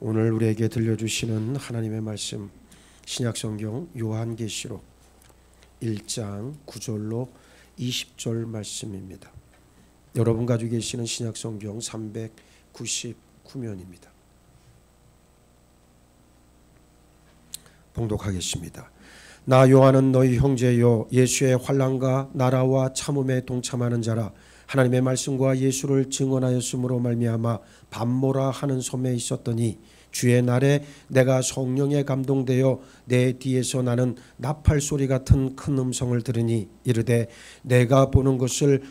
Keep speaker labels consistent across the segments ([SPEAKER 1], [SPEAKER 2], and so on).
[SPEAKER 1] 오늘 우리에게 들려주시는 하나님의 말씀, 신약성경 요한계시록 1장 9절로 20절 말씀입니다. 여러분 가지고 계시는 신약성경 399면입니다. 봉독하겠습니다. 나 요한은 너희 형제요 예수의 환난과 나라와 참음에 동참하는 자라. 하나님의 말씀과 예수를 증언하였으므로 말미암아 밤모라 하는 섬에 있었더니 주의 날에 내가 성령에 감동되어 내 뒤에서 나는 나팔 소리 같은 큰 음성을 들으니 이르되 내가 보는 것을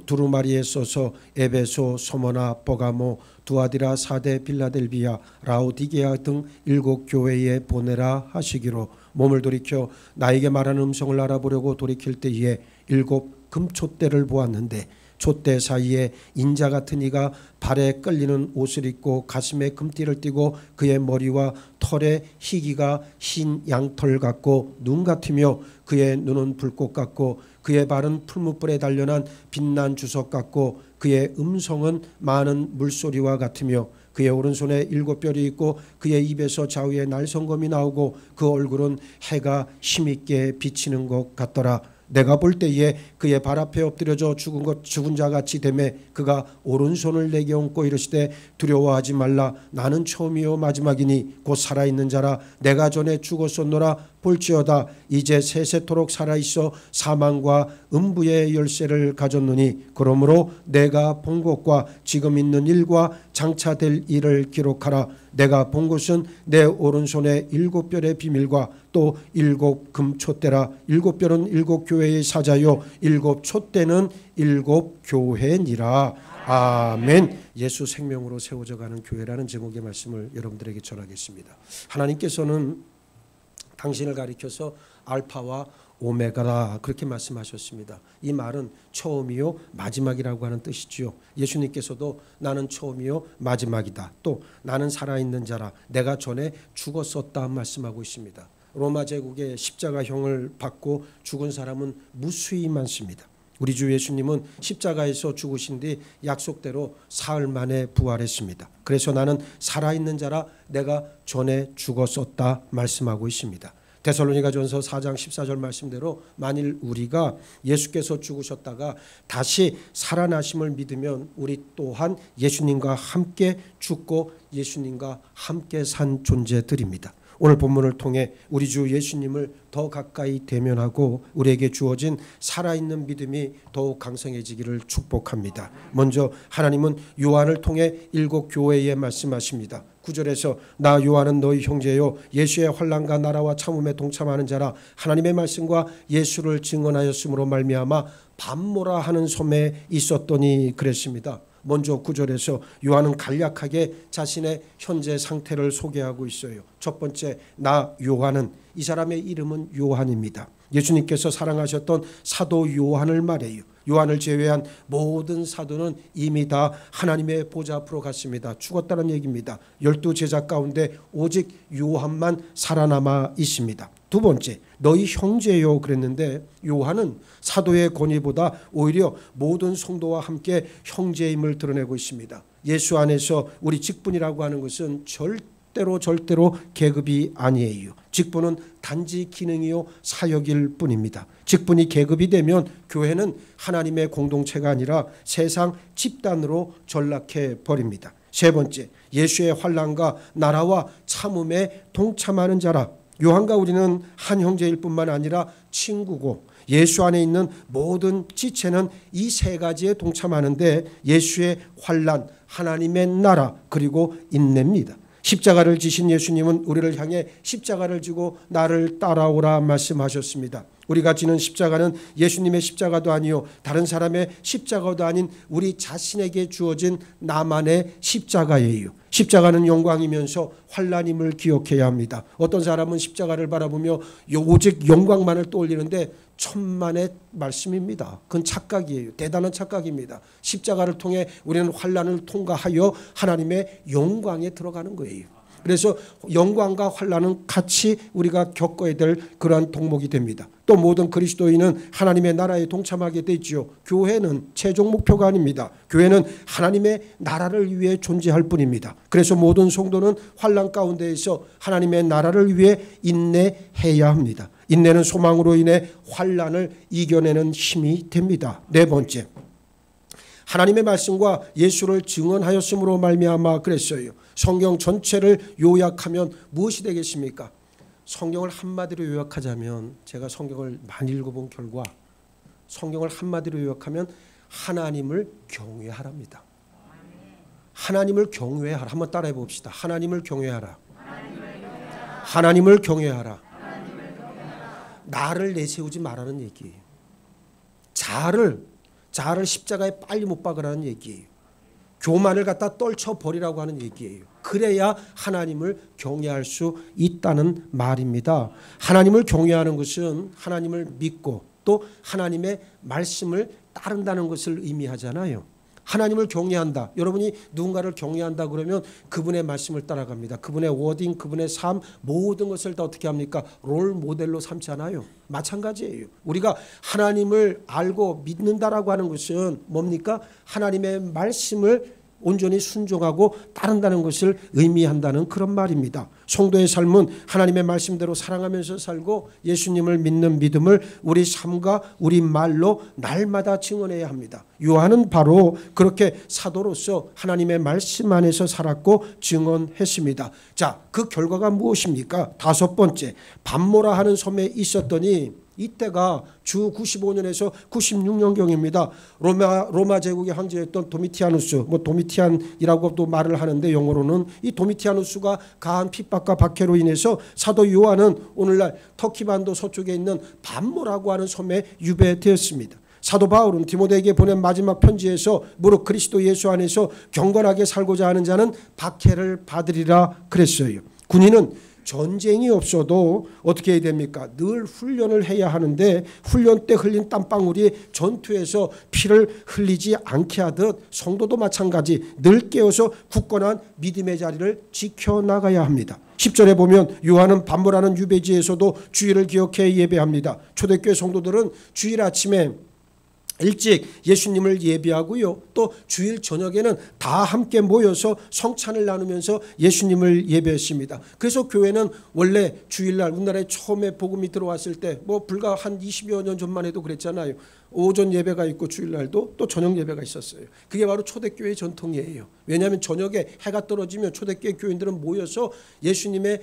[SPEAKER 1] 두루마리에 써서 에베소, 소모나, 버가모, 두아디라, 사데, 빌라델비아, 라오디게아 등 7 교회에 보내라 하시기로 몸을 돌이켜 나에게 말하는 음성을 알아보려고 돌이킬 때에 7 금촛대를 보았는데 촛대 사이에 인자 같은 이가 발에 끌리는 옷을 입고 가슴에 금띠를 띠고 그의 머리와 털에 희기가 흰 양털 같고 눈 같으며 그의 눈은 불꽃 같고 그의 발은 풀무불에 단련한 빛난 주석 같고 그의 음성은 많은 물소리와 같으며 그의 오른손에 7 뼈리 있고 그의 입에서 좌우에 날성검이 나오고 그 얼굴은 해가 힘있게 비치는 것 같더라. 내가 볼 때에 그의 발 앞에 엎드려져 죽은 자 같이 되매 그가 오른손을 내게 얹고 이르시되 두려워하지 말라. 나는 처음이요 마지막이니 곧 살아있는 자라. 내가 전에 죽었었노라. 볼지어다 이제 세세토록 살아있어 사망과 음부의 열쇠를 가졌노니 그러므로 내가 본 것과 지금 있는 일과 장차 될 일을 기록하라. 내가 본 것은 내 오른손에 7 뼈의 비밀과 또 7 금촛대라. 7 뼈는 7 교회의 사자요 7 촛대는 7 교회니라. 아멘. 예수 생명으로 세워져 가는 교회라는 제목의 말씀을 여러분들에게 전하겠습니다. 하나님께서는 당신을 가리켜서 알파와 오메가라 그렇게 말씀하셨습니다. 이 말은 처음이요 마지막이라고 하는 뜻이지요. 예수님께서도 나는 처음이요 마지막이다. 또 나는 살아있는 자라. 내가 전에 죽었었다 말씀하고 있습니다. 로마 제국의 십자가형을 받고 죽은 사람은 무수히 많습니다. 우리 주 예수님은 십자가에서 죽으신 뒤 약속대로 사흘 만에 부활했습니다. 그래서 나는 살아있는 자라 내가 전에 죽었었다 말씀하고 있습니다. 데살로니가전서 4장 14절 말씀대로 만일 우리가 예수께서 죽으셨다가 다시 살아나심을 믿으면 우리 또한 예수님과 함께 죽고 예수님과 함께 산 존재들입니다. 오늘 본문을 통해 우리 주 예수님을 더 가까이 대면하고 우리에게 주어진 살아있는 믿음이 더욱 강성해지기를 축복합니다. 먼저 하나님은 요한을 통해 7 교회에 말씀하십니다. 9절에서 나 요한은 너희 형제요 예수의 환난과 나라와 참음에 동참하는 자라. 하나님의 말씀과 예수를 증언하였으므로 말미암아 밤모라 하는 섬에 있었더니 그랬습니다. 먼저 9절에서 요한은 간략하게 자신의 현재 상태를 소개하고 있어요. 첫 번째, 나 요한은, 이 사람의 이름은 요한입니다. 예수님께서 사랑하셨던 사도 요한을 말해요. 요한을 제외한 모든 사도는 이미 다 하나님의 보좌 앞으로 갔습니다. 죽었다는 얘기입니다. 12 제자 가운데 오직 요한만 살아남아 있습니다. 두 번째, 너희 형제요 그랬는데 요한은 사도의 권위보다 오히려 모든 성도와 함께 형제임을 드러내고 있습니다. 예수 안에서 우리 직분이라고 하는 것은 절대로 계급이 아니에요. 직분은 단지 기능이요 사역일 뿐입니다. 직분이 계급이 되면 교회는 하나님의 공동체가 아니라 세상 집단으로 전락해 버립니다. 세 번째, 예수의 환난과 나라와 참음에 동참하는 자라. 요한과 우리는 한 형제일 뿐만 아니라 친구고 예수 안에 있는 모든 지체는 이 세 가지에 동참하는데 예수의 환난, 하나님의 나라 그리고 인내입니다. 십자가를 지신 예수님은 우리를 향해 십자가를 지고 나를 따라오라 말씀하셨습니다. 우리가 지는 십자가는 예수님의 십자가도 아니요 다른 사람의 십자가도 아닌 우리 자신에게 주어진 나만의 십자가예요. 십자가는 영광이면서 환난임을 기억해야 합니다. 어떤 사람은 십자가를 바라보며 오직 영광만을 떠올리는데 천만의 말씀입니다. 그건 착각이에요. 대단한 착각입니다. 십자가를 통해 우리는 환난을 통과하여 하나님의 영광에 들어가는 거예요. 그래서 영광과 환난은 같이 우리가 겪어야 될 그러한 덕목이 됩니다. 또 모든 그리스도인은 하나님의 나라에 동참하게 되지요. 교회는 최종 목표가 아닙니다. 교회는 하나님의 나라를 위해 존재할 뿐입니다. 그래서 모든 성도는 환난 가운데에서 하나님의 나라를 위해 인내해야 합니다. 인내는 소망으로 인해 환난을 이겨내는 힘이 됩니다. 네 번째, 하나님의 말씀과 예수를 증언하였음으로 말미암아 그랬어요. 성경 전체를 요약하면 무엇이 되겠습니까? 성경을 한마디로 요약하자면, 제가 성경을 많이 읽어본 결과 성경을 한마디로 요약하면 하나님을 경외하랍니다. 하나님을 경외하라. 한번 따라해 봅시다. 하나님을 경외하라. 하나님을 경외하라. 나를 내세우지 말라는 얘기예요. 자아를 십자가에 빨리 못 박으라는 얘기예요. 교만을 갖다 떨쳐버리라고 하는 얘기예요. 그래야 하나님을 경외할 수 있다는 말입니다. 하나님을 경외하는 것은 하나님을 믿고 또 하나님의 말씀을 따른다는 것을 의미하잖아요. 하나님을 경외한다. 여러분이 누군가를 경외한다 그러면 그분의 말씀을 따라갑니다. 그분의 워딩, 그분의 삶, 모든 것을 다 어떻게 합니까? 롤 모델로 삼잖아요. 마찬가지예요. 우리가 하나님을 알고 믿는다라고 하는 것은 뭡니까? 하나님의 말씀을 온전히 순종하고 따른다는 것을 의미한다는 그런 말입니다. 성도의 삶은 하나님의 말씀대로 사랑하면서 살고 예수님을 믿는 믿음을 우리 삶과 우리 말로 날마다 증언해야 합니다. 요한은 바로 그렇게 사도로서 하나님의 말씀 안에서 살았고 증언했습니다. 자, 그 결과가 무엇입니까? 다섯 번째, 밤모라 하는 섬에 있었더니, 이때가 주 95년에서 96년경입니다. 로마 제국의 황제였던 도미티아누스, 도미티안이라고도 말을 하는데 영어로는 이 도미티아누스가 가한 핍박과 박해로 인해서 사도 요한은 오늘날 터키 반도 서쪽에 있는 밤모라고 하는 섬에 유배되었습니다. 사도 바울은 디모데에게 보낸 마지막 편지에서 무릇 그리스도 예수 안에서 경건하게 살고자 하는 자는 박해를 받으리라 그랬어요. 군인은 전쟁이 없어도 어떻게 해야 됩니까? 늘 훈련을 해야 하는데 훈련 때 흘린 땀방울이 전투에서 피를 흘리지 않게 하듯 성도도 마찬가지 늘 깨어서 굳건한 믿음의 자리를 지켜나가야 합니다. 10절에 보면 요한은 밤모라는 유배지에서도 주일을 기억해 예배합니다. 초대교회 성도들은 주일 아침에 일찍 예수님을 예배하고요. 또 주일 저녁에는 다 함께 모여서 성찬을 나누면서 예수님을 예배했습니다. 그래서 교회는 원래 주일날 우리나라에 처음에 복음이 들어왔을 때 불과 한 20여 년 전만 해도 그랬잖아요. 오전 예배가 있고 주일날도 또 저녁 예배가 있었어요. 그게 바로 초대교회의 전통이에요. 왜냐하면 저녁에 해가 떨어지면 초대교회 교인들은 모여서 예수님의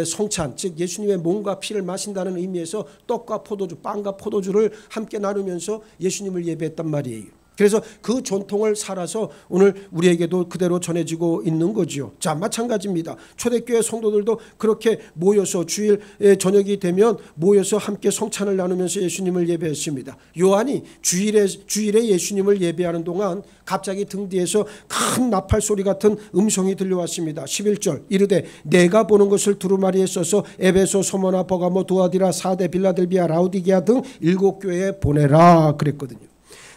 [SPEAKER 1] 성찬, 즉 예수님의 몸과 피를 마신다는 의미에서 떡과 포도주, 빵과 포도주를 함께 나누면서 예수님을 예배했단 말이에요. 그래서 그 전통을 살아서 오늘 우리에게도 그대로 전해지고 있는 거죠. 자, 마찬가지입니다. 초대교회 성도들도 그렇게 모여서 주일 저녁이 되면 모여서 함께 성찬을 나누면서 예수님을 예배했습니다. 요한이 주일에 예수님을 예배하는 동안 갑자기 등 뒤에서 큰 나팔 소리 같은 음성이 들려왔습니다. 11절 이르되 내가 보는 것을 두루마리에 써서 에베소, 소모나, 버가모, 두아디라, 사데, 빌라델비아, 라우디게아 등 7교회에 보내라 그랬거든요.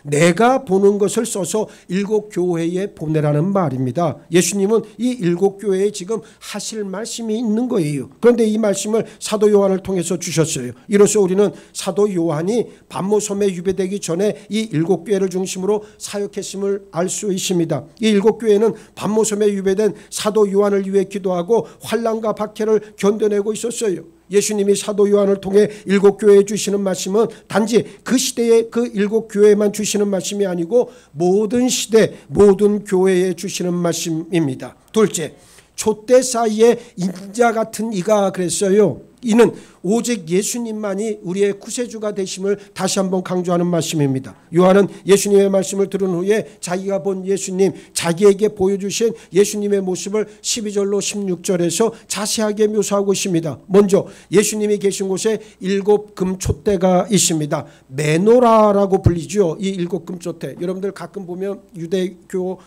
[SPEAKER 1] 내가 보는 것을 써서 7교회에 보내라는 말입니다. 예수님은 이 7교회에 지금 하실 말씀이 있는 거예요. 그런데 이 말씀을 사도 요한을 통해서 주셨어요. 이로써 우리는 사도 요한이 밤모섬에 유배되기 전에 이 7교회를 중심으로 사역했음을 알 수 있습니다. 이 7교회는 밤모섬에 유배된 사도 요한을 위해 기도하고 환난과 박해를 견뎌내고 있었어요. 예수님이 사도 요한을 통해 7교회에 주시는 말씀은 단지 그 시대의 그 7교회에만 주시는 말씀이 아니고 모든 시대 모든 교회에 주시는 말씀입니다. 둘째, 촛대 사이에 인자 같은 이가 그랬어요. 이는 오직 예수님만이 우리의 구세주가 되심을 다시 한번 강조하는 말씀입니다. 요한은 예수님의 말씀을 들은 후에 자기가 본 예수님, 자기에게 보여주신 예수님의 모습을 12절로 16절에서 자세하게 묘사하고 있습니다. 먼저 예수님이 계신 곳에 7금 촛대가 있습니다. 메노라라고 불리죠. 이 7금 촛대. 여러분들 가끔 보면 유대교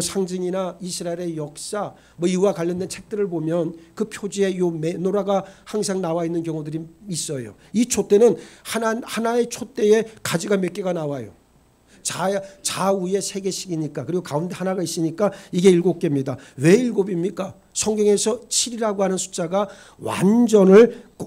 [SPEAKER 1] 상징이나 이스라엘의 역사 이와 관련된 책들을 보면 그 표지에 요 메노라가 항상 나와 있는 경우들이 있어요. 이 촛대는 하나의 촛대에 가지가 몇 개가 나와요. 좌우에 3개씩이니까 그리고 가운데 하나가 있으니까 이게 7개입니다. 왜 7입니까? 성경에서 7이라고 하는 숫자가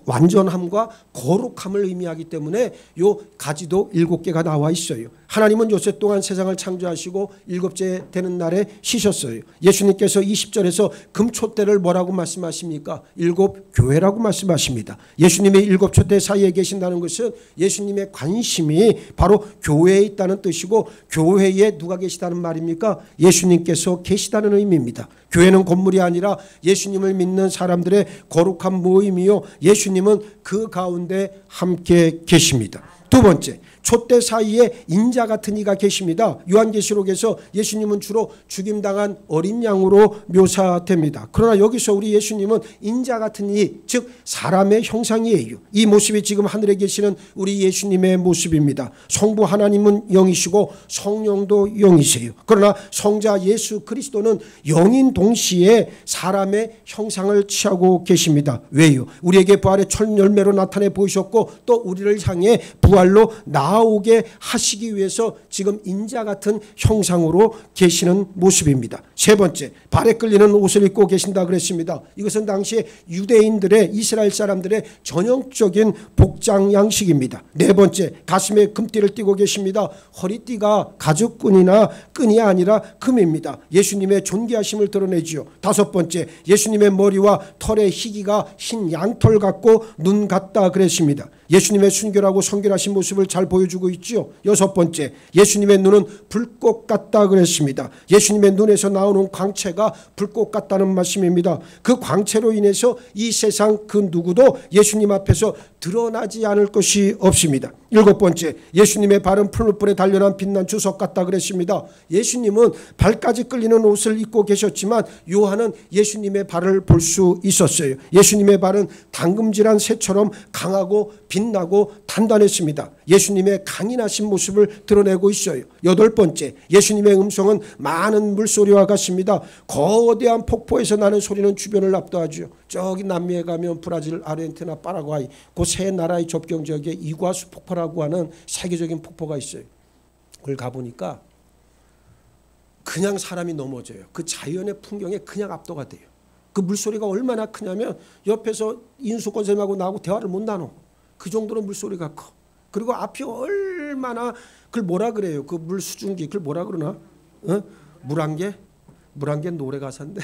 [SPEAKER 1] 완전함과 거룩함을 의미하기 때문에 요 가지도 7개가 나와 있어요. 하나님은 요새 동안 세상을 창조하시고 7째 되는 날에 쉬셨어요. 예수님께서 20절에서 금촛대를 뭐라고 말씀하십니까? 7교회라고 말씀하십니다. 예수님의 7촛대 사이에 계신다는 것은 예수님의 관심이 바로 교회에 있다는 뜻이고, 교회에 누가 계시다는 말입니까? 예수님께서 계시다는 의미입니다. 교회는 건물이 아니라 예수님을 믿는 사람들의 거룩한 모임이요, 예수님은 그 가운데 함께 계십니다. 두 번째, 촛대 사이에 인자 같은 이가 계십니다. 요한계시록에서 예수님은 주로 죽임당한 어린 양으로 묘사됩니다. 그러나 여기서 우리 예수님은 인자 같은 이, 즉 사람의 형상이에요. 이 모습이 지금 하늘에 계시는 우리 예수님의 모습입니다. 성부 하나님은 영이시고 성령도 영이세요. 그러나 성자 예수 그리스도는 영인 동시에 사람의 형상을 취하고 계십니다. 왜요? 우리에게 부활의 첫 열매로 나타내 보이셨고, 또 우리를 향해 부활로 나오게 하시기 위해서 지금 인자 같은 형상으로 계시는 모습입니다. 세 번째, 발에 끌리는 옷을 입고 계신다 그랬습니다. 이것은 당시에 유대인들의, 이스라엘 사람들의 전형적인 복장 양식입니다. 네 번째, 가슴에 금띠를 띠고 계십니다. 허리띠가 가죽끈이나 끈이 아니라 금입니다. 예수님의 존귀하심을 드러내지요. 다섯 번째, 예수님의 머리와 털의 희기가 흰 양털 같고 눈 같다 그랬습니다. 예수님의 순결하고 성결하신 모습을 잘 보여주고 있죠. 여섯 번째, 예수님의 눈은 불꽃 같다 그랬습니다. 예수님의 눈에서 나오는 광채가 불꽃 같다는 말씀입니다. 그 광채로 인해서 이 세상 그 누구도 예수님 앞에서 드러나지 않을 것이 없습니다. 일곱 번째, 예수님의 발은 풀무불에 단련한 빛난 주석 같다 그랬습니다. 예수님은 발까지 끌리는 옷을 입고 계셨지만 요한은 예수님의 발을 볼 수 있었어요. 예수님의 발은 당금질한 새처럼 강하고 빛나고 단단했습니다. 예수님의 강인하신 모습을 드러내고 있어요. 여덟 번째, 예수님의 음성은 많은 물소리와 같습니다. 거대한 폭포에서 나는 소리는 주변을 압도하죠. 저기 남미에 가면 브라질, 아르헨티나, 파라과이 그 세 나라의 접경 지역에 이과수 폭포라고 하는 세계적인 폭포가 있어요. 그걸 가보니까 그냥 사람이 넘어져요. 그 자연의 풍경에 그냥 압도가 돼요. 그 물소리가 얼마나 크냐면 옆에서 인수권 선생님하고 나하고 대화를 못 나눠. 그 정도로 물소리가 커. 그리고 앞이 얼마나, 그걸 뭐라 그래요? 그 물 수증기, 그걸 뭐라 그러나? 물안개? 물안개 노래 가사인데.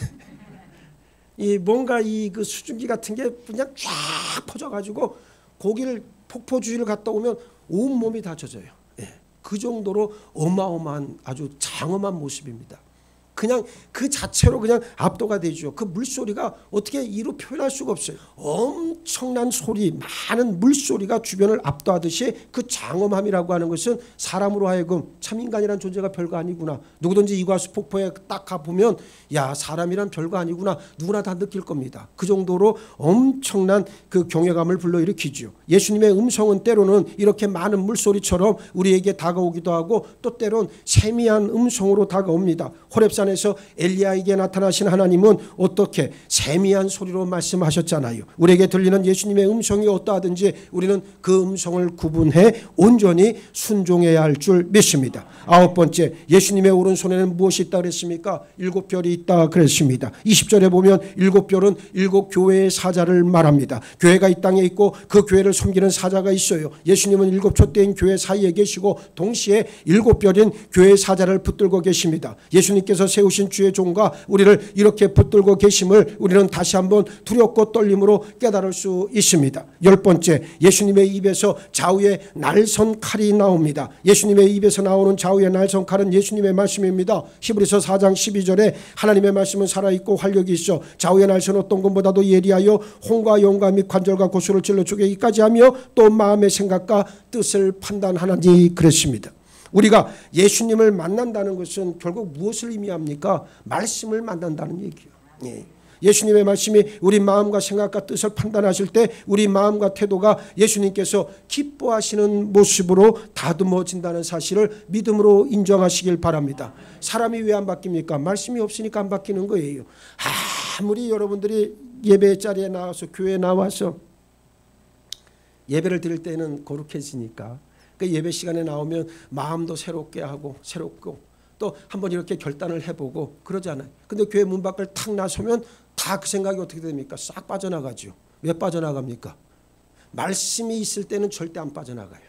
[SPEAKER 1] 이 뭔가 이 그 수증기 같은 게 그냥 쫙 퍼져가지고 거기를 폭포 주위를 갔다 오면 온 몸이 다 젖어요. 예. 그 정도로 어마어마한 아주 장엄한 모습입니다. 그냥 그 자체로 그냥 압도가 되죠. 그 물소리가 어떻게 이루 표현할 수가 없어요. 엄청난 소리, 많은 물소리가 주변을 압도하듯이 그 장엄함이라고 하는 것은 사람으로 하여금 참 인간이란 존재가 별거 아니구나. 누구든지 이과수 폭포에 딱 가보면 야, 사람이란 별거 아니구나. 누구나 다 느낄 겁니다. 그 정도로 엄청난 그 경외감을 불러일으키죠. 예수님의 음성은 때로는 이렇게 많은 물소리처럼 우리에게 다가오기도 하고, 또 때론 세미한 음성으로 다가옵니다. 호렙산에서 엘리야에게 나타나신 하나님은 어떻게 세미한 소리로 말씀하셨잖아요. 우리에게 들리는 예수님의 음성이 어떠하든지 우리는 그 음성을 구분해 온전히 순종해야 할 줄 믿습니다. 아홉 번째, 예수님의 오른손에는 무엇이 있다 그랬습니까? 7별이 있다 그랬습니다. 20절에 보면 7별은 7교회의 사자를 말합니다. 교회가 이 땅에 있고 그 교회를 섬기는 사자가 있어요. 예수님은 7촛대인 교회 사이에 계시고 동시에 7별인 교회의 사자를 붙들고 계십니다. 예수님께서 세우신 주의 종과 우리를 이렇게 붙들고 계심을 우리는 다시 한번 두렵고 떨림으로 깨달을 수 있습니다. 열 번째, 예수님의 입에서 좌우에 날선 칼이 나옵니다. 예수님의 입에서 나오는 좌우의 날선 칼은 예수님의 말씀입니다. 히브리서 4장 12절에 하나님의 말씀은 살아있고 활력이 있어 좌우의 날선 어떤 것보다도 예리하여 혼과 영과 및 관절과 고수를 찔러 죽이기까지 하며 또 마음의 생각과 뜻을 판단하나니 그랬습니다. 우리가 예수님을 만난다는 것은 결국 무엇을 의미합니까? 말씀을 만난다는 얘기예요. 예. 예수님의 말씀이 우리 마음과 생각과 뜻을 판단하실 때 우리 마음과 태도가 예수님께서 기뻐하시는 모습으로 다듬어진다는 사실을 믿음으로 인정하시길 바랍니다. 사람이 왜 안 바뀝니까? 말씀이 없으니까 안 바뀌는 거예요. 아무리 여러분들이 예배 자리에 나와서 교회에 나와서 예배를 드릴 때는 거룩해지니까 그 예배 시간에 나오면 마음도 새롭게 하고 새롭고 또 한번 이렇게 결단을 해보고 그러잖아요. 근데 교회 문 밖을 탁 나서면 다 그 생각이 어떻게 됩니까? 싹 빠져나가죠. 왜 빠져나갑니까? 말씀이 있을 때는 절대 안 빠져나가요.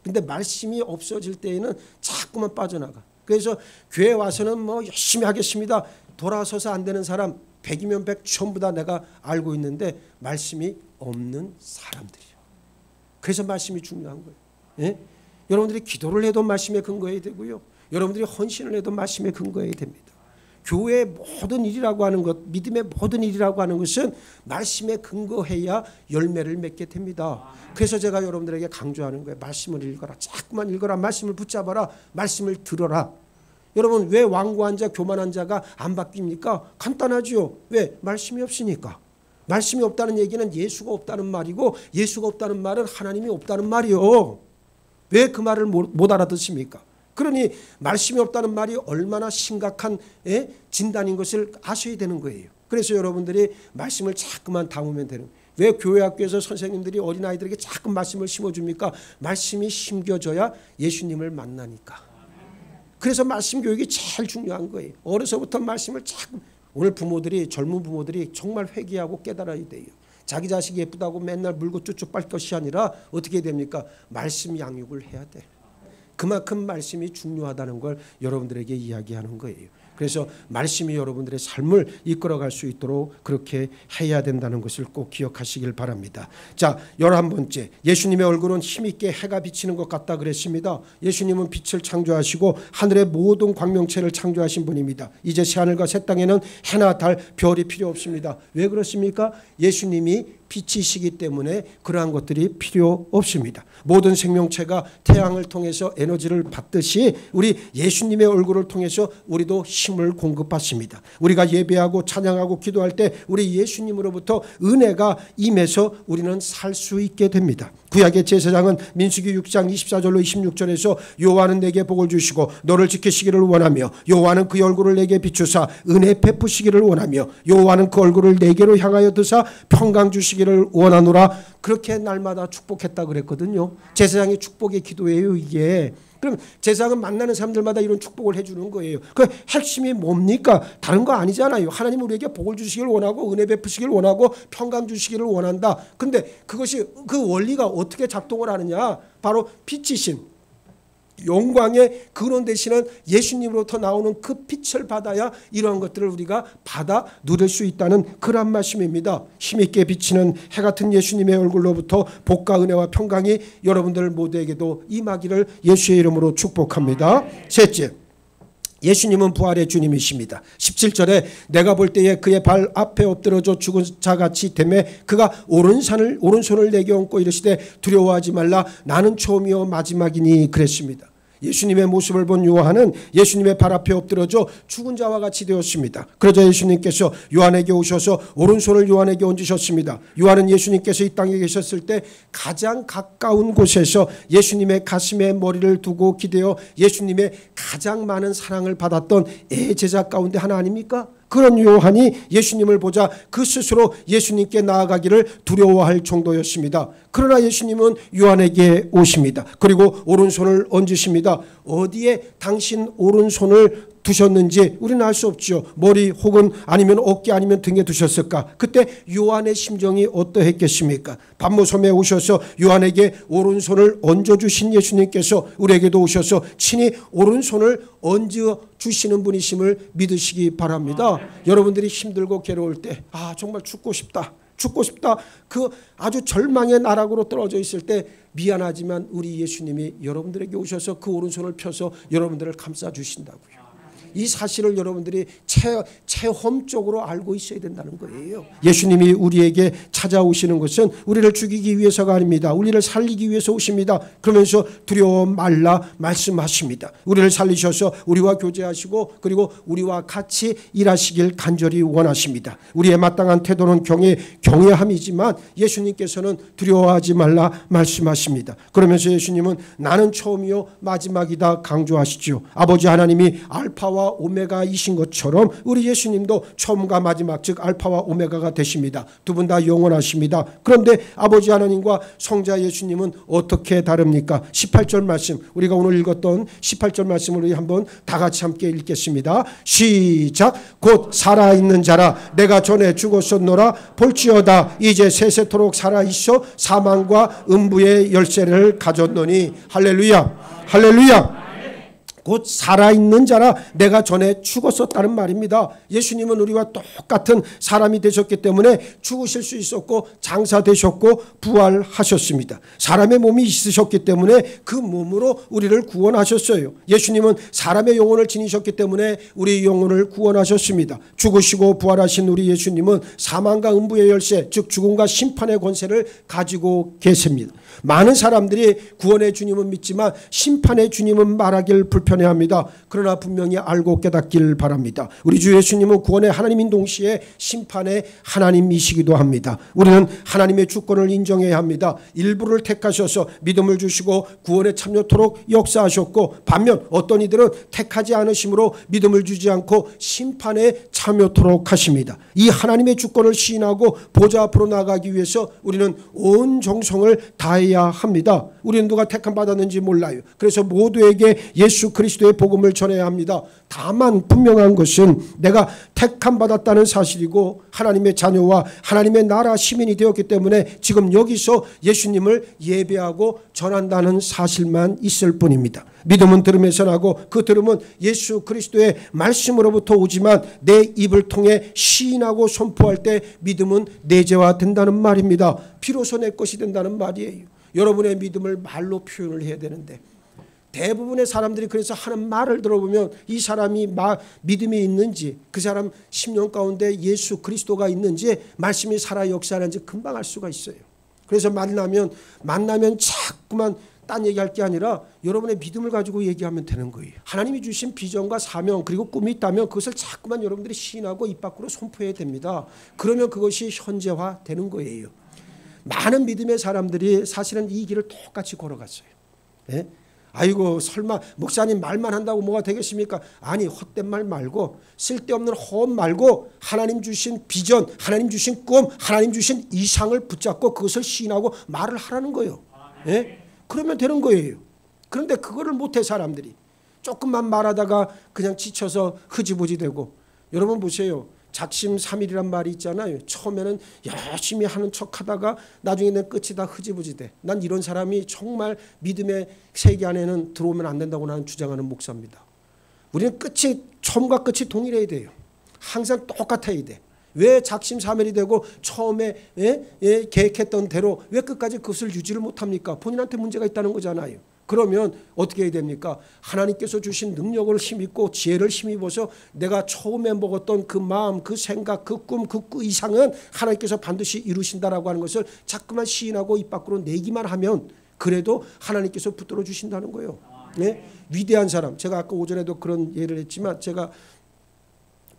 [SPEAKER 1] 근데 말씀이 없어질 때에는 자꾸만 빠져나가. 그래서 교회 와서는 뭐 열심히 하겠습니다. 돌아서서 안 되는 사람 100이면 100 전부 다 내가 알고 있는데 말씀이 없는 사람들이요. 그래서 말씀이 중요한 거예요. 예? 여러분들이 기도를 해도 말씀에 근거해야 되고요. 여러분들이 헌신을 해도 말씀에 근거해야 됩니다. 교회의 모든 일이라고 하는 것, 믿음의 모든 일이라고 하는 것은 말씀에 근거해야 열매를 맺게 됩니다. 그래서 제가 여러분들에게 강조하는 거예요. 말씀을 읽어라. 자꾸만 읽어라. 말씀을 붙잡아라. 말씀을 들어라. 여러분 왜 완고한 자, 교만한 자가 안 바뀝니까? 간단하지요. 왜? 말씀이 없으니까. 말씀이 없다는 얘기는 예수가 없다는 말이고 예수가 없다는 말은 하나님이 없다는 말이요. 왜 그 말을 못 알아듣습니까? 그러니 말씀이 없다는 말이 얼마나 심각한 진단인 것을 아셔야 되는 거예요. 그래서 여러분들이 말씀을 자꾸만 담으면 되는 거예요. 왜 교회 학교에서 선생님들이 어린아이들에게 자꾸 말씀을 심어줍니까? 말씀이 심겨져야 예수님을 만나니까. 그래서 말씀 교육이 제일 중요한 거예요. 어려서부터 말씀을 자꾸. 오늘 부모들이, 젊은 부모들이 정말 회개하고 깨달아야 돼요. 자기 자식이 예쁘다고 맨날 물고 쭈쭈 빨 것이 아니라 어떻게 됩니까? 말씀 양육을 해야 돼. 그만큼 말씀이 중요하다는 걸 여러분들에게 이야기하는 거예요. 그래서 말씀이 여러분들의 삶을 이끌어갈 수 있도록 그렇게 해야 된다는 것을 꼭 기억하시길 바랍니다. 자, 11번째. 예수님의 얼굴은 힘있게 해가 비치는 것 같다 그랬습니다. 예수님은 빛을 창조하시고 하늘의 모든 광명체를 창조하신 분입니다. 이제 새하늘과 새 땅에는 해나 달, 별이 필요 없습니다. 왜 그렇습니까? 예수님이 빛이시기 때문에 그러한 것들이 필요 없습니다. 모든 생명체가 태양을 통해서 에너지를 받듯이 우리 예수님의 얼굴을 통해서 우리도 힘을 공급받습니다. 우리가 예배하고 찬양하고 기도할 때 우리 예수님으로부터 은혜가 임해서 우리는 살 수 있게 됩니다. 구약의 제사장은 민수기 6장 24절로 26절에서 여호와는 내게 복을 주시고 너를 지키시기를 원하며 여호와는 그의 얼굴을 내게 비추사 은혜 베푸시기를 원하며 여호와는 그 얼굴을 내게로 향하여 드사 평강 주시기를 원하노라. 그렇게 날마다 축복했다 그랬거든요. 제사장의 축복의 기도예요 이게. 그럼 제사장은 만나는 사람들마다 이런 축복을 해주는 거예요. 그 핵심이 뭡니까? 다른 거 아니잖아요. 하나님 우리에게 복을 주시기를 원하고 은혜 베푸시기를 원하고 평강 주시기를 원한다. 근데 그것이 그 원리가 어떻게 작동을 하느냐? 바로 빛이신 영광의 근원 되시는 예수님으로부터 나오는 그 빛을 받아야 이러한 것들을 우리가 받아 누릴 수 있다는 그런 말씀입니다. 힘있게 비치는 해 같은 예수님의 얼굴로부터 복과 은혜와 평강이 여러분들 모두에게도 임하기를 예수의 이름으로 축복합니다. 셋째, 예수님은 부활의 주님이십니다. 17절에 내가 볼 때에 그의 발 앞에 엎드러져 죽은 자같이 되매 그가 오른손을 내게 얹고 이르시되 두려워하지 말라 나는 처음이요 마지막이니 그랬습니다. 예수님의 모습을 본 요한은 예수님의 발 앞에 엎드러져 죽은 자와 같이 되었습니다. 그러자 예수님께서 요한에게 오셔서 오른손을 요한에게 얹으셨습니다. 요한은 예수님께서 이 땅에 계셨을 때 가장 가까운 곳에서 예수님의 가슴에 머리를 두고 기대어 예수님의 가장 많은 사랑을 받았던 제자 가운데 하나 아닙니까? 그런 요한이 예수님을 보자 그 스스로 예수님께 나아가기를 두려워할 정도였습니다. 그러나 예수님은 요한에게 오십니다. 그리고 오른손을 얹으십니다. 어디에 당신 오른손을 두셨는지 우리는 알 수 없죠. 머리 혹은 아니면 어깨 아니면 등에 두셨을까? 그때 요한의 심정이 어떠했겠습니까? 반모섬에 오셔서 요한에게 오른손을 얹어주신 예수님께서 우리에게도 오셔서 친히 오른손을 얹어주시는 분이심을 믿으시기 바랍니다. 여러분들이 힘들고 괴로울 때 정말 죽고 싶다. 그 아주 절망의 나락으로 떨어져 있을 때 미안하지만 우리 예수님이 여러분들에게 오셔서 그 오른손을 펴서 여러분들을 감싸주신다고요. 이 사실을 여러분들이 체험적으로 알고 있어야 된다는 거예요. 예수님이 우리에게 찾아오시는 것은 우리를 죽이기 위해서가 아닙니다. 우리를 살리기 위해서 오십니다. 그러면서 두려워 말라 말씀하십니다. 우리를 살리셔서 우리와 교제하시고 그리고 우리와 같이 일하시길 간절히 원하십니다. 우리의 마땅한 태도는 경외함이지만 예수님께서는 두려워하지 말라 말씀하십니다. 그러면서 예수님은 나는 처음이요 마지막이다 강조하시죠. 아버지 하나님이 알파와 알파와 오메가이신 것처럼 우리 예수님도 처음과 마지막 즉 알파와 오메가가 되십니다. 두 분 다 영원하십니다. 그런데 아버지 하나님과 성자 예수님은 어떻게 다릅니까? 18절 말씀, 우리가 오늘 읽었던 18절 말씀을 우리 한번 다 같이 함께 읽겠습니다. 시작. 곧 살아있는 자라 내가 전에 죽었었노라 볼지어다 이제 세세토록 살아있어 사망과 음부의 열쇠를 가졌노니. 할렐루야, 할렐루야. 곧 살아있는 자라 내가 전에 죽었었다는 말입니다. 예수님은 우리와 똑같은 사람이 되셨기 때문에 죽으실 수 있었고 장사되셨고 부활하셨습니다. 사람의 몸이 있으셨기 때문에 그 몸으로 우리를 구원하셨어요. 예수님은 사람의 영혼을 지니셨기 때문에 우리 영혼을 구원하셨습니다. 죽으시고 부활하신 우리 예수님은 사망과 음부의 열쇠 즉 죽음과 심판의 권세를 가지고 계십니다. 많은 사람들이 구원의 주님은 믿지만 심판의 주님은 말하길 불편해합니다. 그러나 분명히 알고 깨닫길 바랍니다. 우리 주 예수님은 구원의 하나님인 동시에 심판의 하나님이시기도 합니다. 우리는 하나님의 주권을 인정해야 합니다. 일부를 택하셔서 믿음을 주시고 구원에 참여토록 역사하셨고 반면 어떤 이들은 택하지 않으심으로 믿음을 주지 않고 심판에 참여토록 하십니다. 이 하나님의 주권을 시인하고 보좌 앞으로 나가기 위해서 우리는 온 정성을 다해야 합니다. 우리는 누가 택함 받았는지 몰라요. 그래서 모두에게 예수 그리스도의 복음을 전해야 합니다. 다만 분명한 것은 내가 택함 받았다는 사실이고 하나님의 자녀와 하나님의 나라 시민이 되었기 때문에 지금 여기서 예수님을 예배하고 전한다는 사실만 있을 뿐입니다. 믿음은 들음에서 나고 그 들음은 예수 그리스도의 말씀으로부터 오지만 내 입을 통해 시인하고 선포할 때 믿음은 내재화된다는 말입니다. 비로소 내 것이 된다는 말이에요. 여러분의 믿음을 말로 표현을 해야 되는데 대부분의 사람들이 그래서 하는 말을 들어보면 이 사람이 믿음이 있는지 그 사람 10년 가운데 예수 그리스도가 있는지 말씀이 살아 역사하는지 금방 알 수가 있어요. 그래서 만나면 자꾸만 딴 얘기할 게 아니라 여러분의 믿음을 가지고 얘기하면 되는 거예요. 하나님이 주신 비전과 사명 그리고 꿈이 있다면 그것을 자꾸만 여러분들이 시인하고 입 밖으로 선포해야 됩니다. 그러면 그것이 현재화되는 거예요. 많은 믿음의 사람들이 사실은 이 길을 똑같이 걸어갔어요. 예? 아이고 설마 목사님 말만 한다고 뭐가 되겠습니까? 아니 헛된 말 말고 쓸데없는 허언 말고 하나님 주신 비전, 하나님 주신 꿈, 하나님 주신 이상을 붙잡고 그것을 시인하고 말을 하라는 거예요. 예? 그러면 되는 거예요. 그런데 그거를 못해 사람들이. 조금만 말하다가 그냥 지쳐서 흐지부지 되고. 여러분 보세요. 작심삼일이란 말이 있잖아요. 처음에는 열심히 하는 척하다가 나중에는 끝이 다 흐지부지 돼. 난 이런 사람이 정말 믿음의 세계 안에는 들어오면 안 된다고 나는 주장하는 목사입니다. 우리는 처음과 끝이 동일해야 돼요. 항상 똑같아야 돼. 왜 작심삼일이 되고 처음에 계획했던 대로 왜 끝까지 그것을 유지를 못합니까? 본인한테 문제가 있다는 거잖아요. 그러면 어떻게 해야 됩니까? 하나님께서 주신 능력을 힘입고 지혜를 힘입어서 내가 처음에 먹었던 그 마음, 그 생각, 그 꿈, 그 이상은 하나님께서 반드시 이루신다라고 하는 것을 자꾸만 시인하고 입 밖으로 내기만 하면 그래도 하나님께서 붙들어 주신다는 거예요. 네? 위대한 사람. 제가 아까 오전에도 그런 예를 했지만 제가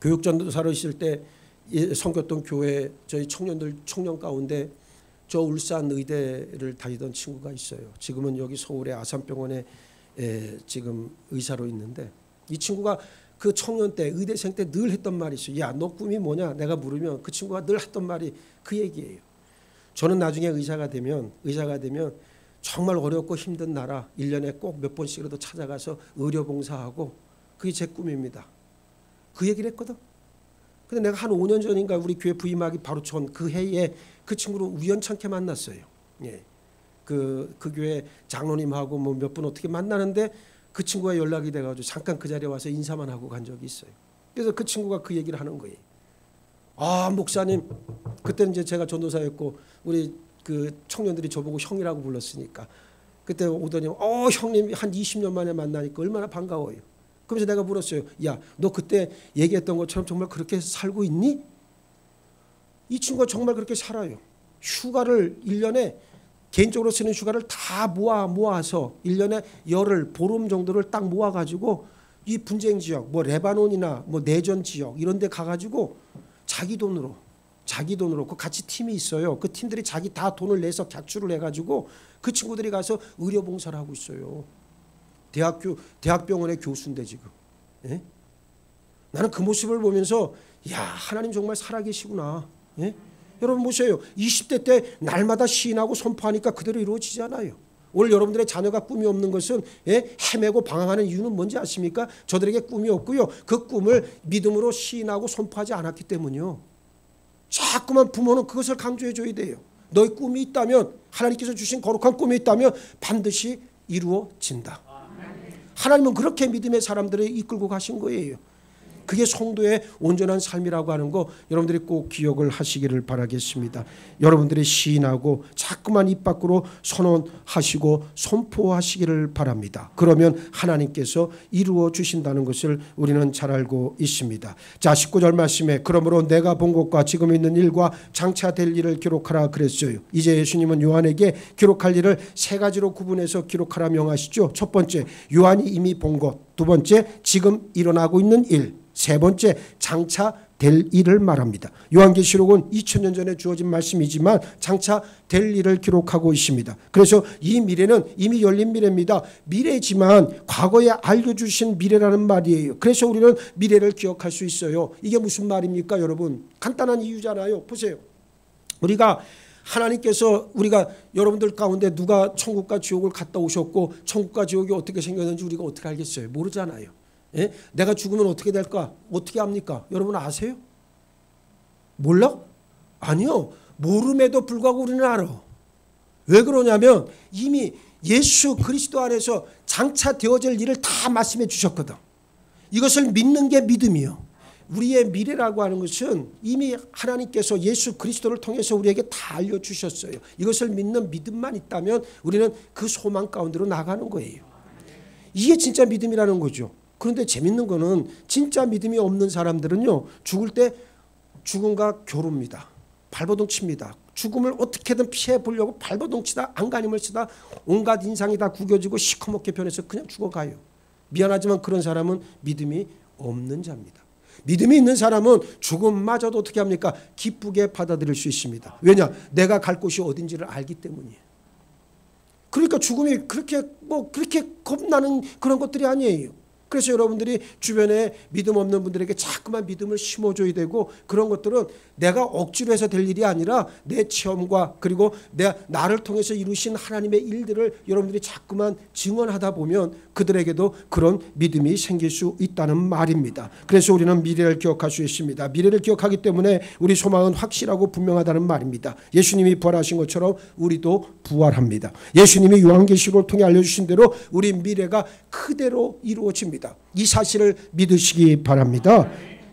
[SPEAKER 1] 교육전도사로 있을 때 섬겼던 교회 저희 청년 가운데 저 울산 의대를 다니던 친구가 있어요. 지금은 여기 서울의 아산병원에 지금 의사로 있는데 이 친구가 그 청년 때 의대생 때 늘 했던 말이 있어요. 야, 너 꿈이 뭐냐? 내가 물으면 그 친구가 늘 했던 말이 그 얘기예요. 저는 나중에 의사가 되면 정말 어렵고 힘든 나라 1년에 꼭 몇 번씩이라도 찾아가서 의료봉사하고 그게 제 꿈입니다. 그 얘기를 했거든. 근데 내가 한 5년 전인가 우리 교회 부임하기 바로 전 그 해에 그 친구를 우연찮게 만났어요. 예. 그 교회 장로님하고 뭐 몇 분 어떻게 만나는데 그 친구가 연락이 돼가지고 잠깐 그 자리에 와서 인사만 하고 간 적이 있어요. 그래서 그 친구가 그 얘기를 하는 거예요. 아, 목사님, 그때는 이제 제가 전도사였고 우리 그 청년들이 저보고 형이라고 불렀으니까 그때 오더니 형님 한 20년 만에 만나니까 얼마나 반가워요. 그러면서 내가 물었어요. 야, 너 그때 얘기했던 것처럼 정말 그렇게 살고 있니? 이 친구가 정말 그렇게 살아요. 휴가를 1년에 개인적으로 쓰는 휴가를 다 모아서 1년에 열흘 보름 정도를 딱 모아가지고 이 분쟁 지역 뭐 레바논이나 뭐 내전 지역 이런 데 가가지고 자기 돈으로 그 같이 팀이 있어요. 그 팀들이 자기 다 돈을 내서 객주를 해가지고 그 친구들이 가서 의료봉사를 하고 있어요. 대학병원의 교수인데 지금. 예? 나는 그 모습을 보면서 야, 하나님 정말 살아계시구나. 예? 여러분 보세요. 20대 때 날마다 시인하고 선포하니까 그대로 이루어지잖아요. 오늘 여러분들의 자녀가 꿈이 없는 것은 헤매고 방황하는 이유는 뭔지 아십니까? 저들에게 꿈이 없고요. 그 꿈을 믿음으로 시인하고 선포하지 않았기 때문이요. 자꾸만 부모는 그것을 강조해 줘야 돼요. 너의 꿈이 있다면, 하나님께서 주신 거룩한 꿈이 있다면 반드시 이루어진다. 하나님은 그렇게 믿음의 사람들을 이끌고 가신 거예요. 그게 성도의 온전한 삶이라고 하는 거 여러분들이 꼭 기억을 하시기를 바라겠습니다. 여러분들이 시인하고 자꾸만 입 밖으로 선언하시고 선포하시기를 바랍니다. 그러면 하나님께서 이루어 주신다는 것을 우리는 잘 알고 있습니다. 자, 19절 말씀에 그러므로 내가 본 것과 지금 있는 일과 장차 될 일을 기록하라 그랬어요. 이제 예수님은 요한에게 기록할 일을 세 가지로 구분해서 기록하라 명하시죠. 첫 번째, 요한이 이미 본 것. 두 번째, 지금 일어나고 있는 일. 세 번째, 장차 될 일을 말합니다. 요한계시록은 2000년 전에 주어진 말씀이지만 장차 될 일을 기록하고 있습니다. 그래서 이 미래는 이미 열린 미래입니다. 미래지만 과거에 알려주신 미래라는 말이에요. 그래서 우리는 미래를 기억할 수 있어요. 이게 무슨 말입니까, 여러분? 간단한 이유잖아요. 보세요. 우리가 하나님께서 우리가 여러분들 가운데 누가 천국과 지옥을 갔다 오셨고 천국과 지옥이 어떻게 생겼는지 우리가 어떻게 알겠어요? 모르잖아요. 예? 내가 죽으면 어떻게 될까? 어떻게 합니까? 여러분 아세요? 몰라? 아니요. 모름에도 불구하고 우리는 알아. 왜 그러냐면 이미 예수 그리스도 안에서 장차 되어질 일을 다 말씀해 주셨거든. 이것을 믿는 게 믿음이요. 우리의 미래라고 하는 것은 이미 하나님께서 예수 그리스도를 통해서 우리에게 다 알려주셨어요. 이것을 믿는 믿음만 있다면 우리는 그 소망 가운데로 나가는 거예요. 이게 진짜 믿음이라는 거죠. 그런데 재밌는 거는 진짜 믿음이 없는 사람들은요, 죽을 때 죽음과 겨룹니다. 발버둥 칩니다. 죽음을 어떻게든 피해 보려고 발버둥 치다 안간힘을 쓰다 온갖 인상이 다 구겨지고 시커멓게 변해서 그냥 죽어가요. 미안하지만 그런 사람은 믿음이 없는 자입니다. 믿음이 있는 사람은 죽음마저도 어떻게 합니까? 기쁘게 받아들일 수 있습니다. 왜냐? 내가 갈 곳이 어딘지를 알기 때문이에요. 그러니까 죽음이 그렇게 겁나는 그런 것들이 아니에요. 그래서 여러분들이 주변에 믿음 없는 분들에게 자꾸만 믿음을 심어줘야 되고, 그런 것들은 내가 억지로 해서 될 일이 아니라 내 체험과 그리고 나를 통해서 이루신 하나님의 일들을 여러분들이 자꾸만 증언하다 보면 그들에게도 그런 믿음이 생길 수 있다는 말입니다. 그래서 우리는 미래를 기억할 수 있습니다. 미래를 기억하기 때문에 우리 소망은 확실하고 분명하다는 말입니다. 예수님이 부활하신 것처럼 우리도 부활합니다. 예수님이 요한계시록을 통해 알려주신 대로 우리 미래가 그대로 이루어집니다. 이 사실을 믿으시기 바랍니다.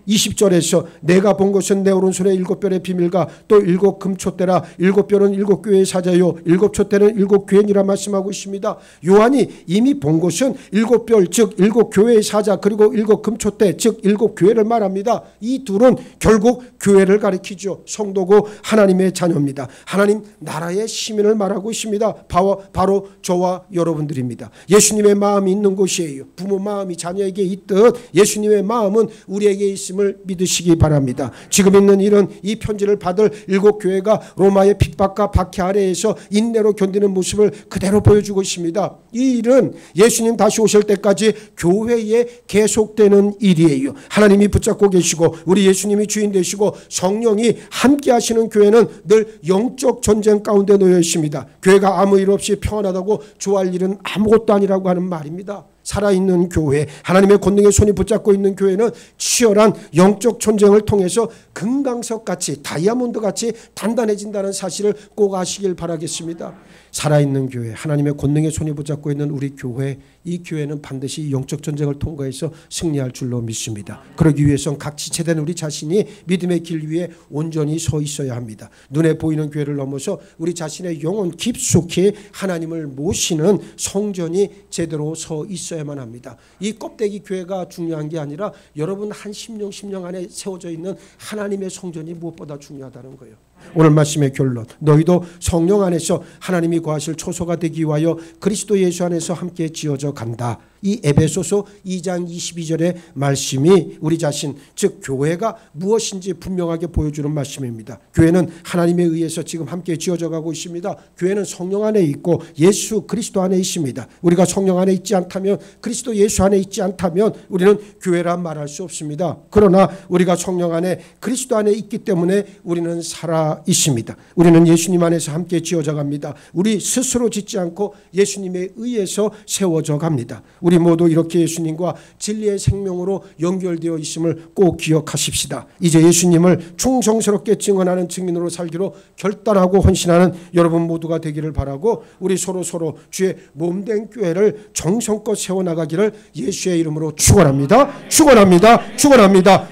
[SPEAKER 1] 20절에서 내가 본 것은 내 오른손에 7별의 비밀과 또 7 금촛대라. 7별은 7 교회의 사자요 7 촛대는 7 교회니라 말씀하고 있습니다. 요한이 이미 본 것은 7별 즉 7 교회의 사자 그리고 7 금촛대 즉 7 교회를 말합니다. 이 둘은 결국 교회를 가리키죠. 성도고 하나님의 자녀입니다. 하나님 나라의 시민을 말하고 있습니다. 바로 저와 여러분들입니다. 예수님의 마음이 있는 곳이에요. 부모 마음이 자녀에게 있듯 예수님의 마음은 우리에게 있습니다. 믿으시기 바랍니다. 지금 있는 일은 이 편지를 받을 7 교회가 로마의 핍박과 박해 아래에서 인내로 견디는 모습을 그대로 보여주고 있습니다. 이 일은 예수님 다시 오실 때까지 교회에 계속되는 일이에요. 하나님이 붙잡고 계시고 우리 예수님이 주인 되시고 성령이 함께 하시는 교회는 늘 영적 전쟁 가운데 놓여 있습니다. 교회가 아무 일 없이 평안하다고 좋아할 일은 아무것도 아니라고 하는 말입니다. 살아있는 교회, 하나님의 권능의 손이 붙잡고 있는 교회는 치열한 영적 전쟁을 통해서 금강석같이 다이아몬드같이 단단해진다는 사실을 꼭 아시길 바라겠습니다. 살아있는 교회, 하나님의 권능의 손이 붙잡고 있는 우리 교회, 이 교회는 반드시 영적 전쟁을 통과해서 승리할 줄로 믿습니다. 그러기 위해서는 각 지체된 우리 자신이 믿음의 길 위에 온전히 서 있어야 합니다. 눈에 보이는 교회를 넘어서 우리 자신의 영혼 깊숙이 하나님을 모시는 성전이 제대로 서 있어야만 합니다. 이 껍데기 교회가 중요한 게 아니라 여러분 한 10년 안에 세워져 있는 하나님의 성전이 무엇보다 중요하다는 거예요. 오늘 말씀의 결론, 너희도 성령 안에서 하나님이 거하실 초소가 되기 위하여 그리스도 예수 안에서 함께 지어져 간다. 이 에베소서 2장 22절의 말씀이 우리 자신, 즉 교회가 무엇인지 분명하게 보여주는 말씀입니다. 교회는 하나님에 의해서 지금 함께 지어져 가고 있습니다. 교회는 성령 안에 있고 예수 그리스도 안에 있습니다. 우리가 성령 안에 있지 않다면, 그리스도 예수 안에 있지 않다면 우리는 교회라 말할 수 없습니다. 그러나 우리가 성령 안에 그리스도 안에 있기 때문에 우리는 살아 있습니다. 우리는 예수님 안에서 함께 지어져 갑니다. 우리 스스로 짓지 않고 예수님에 의해서 세워져 갑니다. 우리 모두 이렇게 예수님과 진리의 생명으로 연결되어 있음을 꼭 기억하십시다. 이제 예수님을 충성스럽게 증언하는 증인으로 살기로 결단하고 헌신하는 여러분 모두가 되기를 바라고, 우리 서로 주의 몸된 교회를 정성껏 세워나가기를 예수의 이름으로 축원합니다. 축원합니다.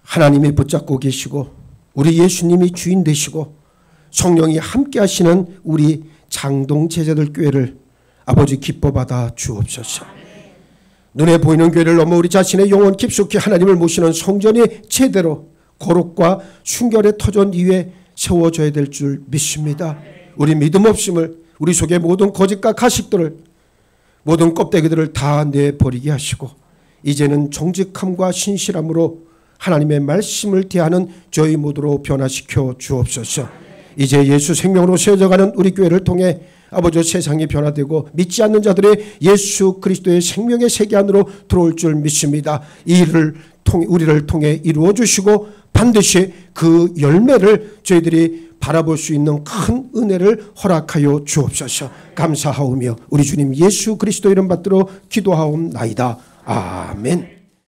[SPEAKER 1] 하나님이 붙잡고 계시고 우리 예수님이 주인 되시고 성령이 함께 하시는 우리 장동 제자들 교회를 아버지 기뻐받아 주옵소서. 눈에 보이는 교회를 넘어 우리 자신의 영혼 깊숙이 하나님을 모시는 성전이 제대로 거룩과 순결의 터전 위에 세워져야 될 줄 믿습니다. 우리 믿음 없음을, 우리 속의 모든 거짓과 가식들을, 모든 껍데기들을 다 내버리게 하시고 이제는 정직함과 신실함으로 하나님의 말씀을 대하는 저희 모두로 변화시켜 주옵소서. 이제 예수 생명으로 세워져가는 우리 교회를 통해 아버지 세상이 변화되고 믿지 않는 자들의 예수 그리스도의 생명의 세계 안으로 들어올 줄 믿습니다. 이 일을 우리를 통해 이루어 주시고 반드시 그 열매를 저희들이 바라볼 수 있는 큰 은혜를 허락하여 주옵소서. 감사하오며 우리 주님 예수 그리스도 이름 받들어 기도하옵나이다. 아멘.